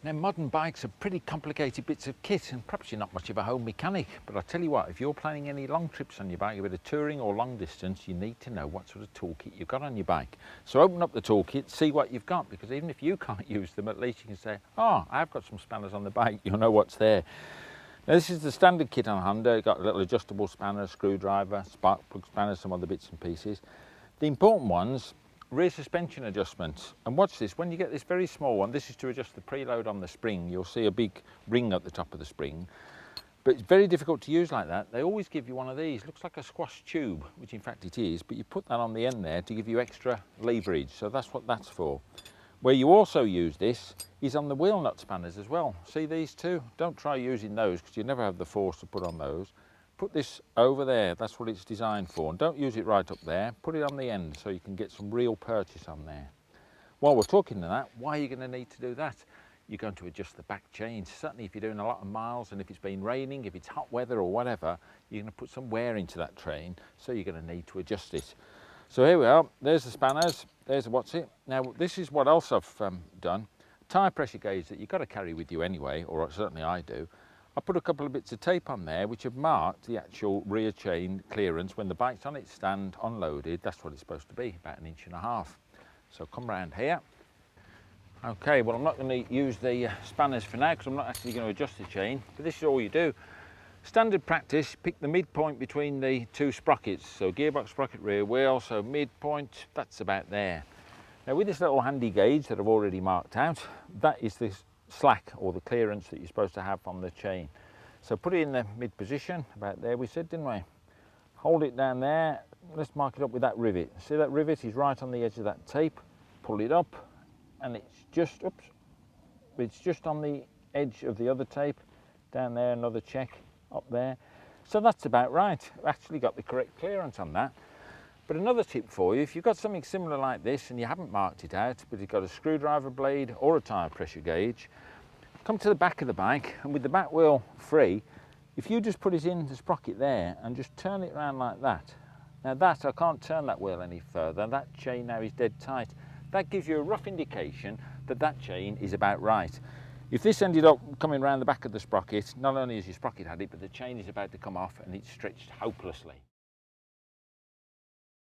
Now, modern bikes are pretty complicated bits of kit, and perhaps you're not much of a home mechanic, but I'll tell you what, if you're planning any long trips on your bike, a bit of touring or long distance, you need to know what sort of toolkit you've got on your bike. So open up the toolkit, see what you've got, because even if you can't use them, at least you can say, oh, I've got some spanners on the bike, you'll know what's there. Now, this is the standard kit on Honda. You've got a little adjustable spanner, screwdriver, spark plug spanner, some other bits and pieces. The important ones, rear suspension adjustments. And watch this, when you get this very small one, this is to adjust the preload on the spring. You'll see a big ring at the top of the spring, but it's very difficult to use like that. They always give you one of these, looks like a squash tube, which in fact it is, but you put that on the end there to give you extra leverage, so that's what that's for. Where you also use this is on the wheel nut spanners as well. See these two? Don't try using those because you never have the force to put on those. Put this over there, that's what it's designed for, and don't use it right up there, put it on the end so you can get some real purchase on there. While we're talking to that, why are you going to need to do that? You're going to adjust the back chains, certainly if you're doing a lot of miles, and if it's been raining, if it's hot weather or whatever, you're going to put some wear into that train, so you're going to need to adjust it. So here we are, there's the spanners, there's the what's it. Now this is what else I've done, tyre pressure gauge that you've got to carry with you anyway, or certainly I do. I put a couple of bits of tape on there which have marked the actual rear chain clearance when the bike's on its stand unloaded. That's what it's supposed to be, about 1.5 inches. So come round here. Okay, well I'm not going to use the spanners for now because I'm not actually going to adjust the chain, but this is all you do. Standard practice, pick the midpoint between the two sprockets. So gearbox sprocket, rear wheel, so midpoint, that's about there. Now with this little handy gauge that I've already marked out, that is this slack or the clearance that you're supposed to have on the chain. So put it in the mid position, about there we said, didn't we? Hold it down there, let's mark it up with that rivet. See that rivet is right on the edge of that tape, pull it up, and it's just, oops, it's just on the edge of the other tape, down there, another check, up there. So that's about right, I've actually got the correct clearance on that. But another tip for you, if you've got something similar like this and you haven't marked it out, but you've got a screwdriver blade or a tyre pressure gauge, come to the back of the bike, and with the back wheel free, if you just put it in the sprocket there and just turn it around like that. Now that, I can't turn that wheel any further, that chain now is dead tight. That gives you a rough indication that that chain is about right. If this ended up coming around the back of the sprocket, not only has your sprocket had it, but the chain is about to come off and it's stretched hopelessly.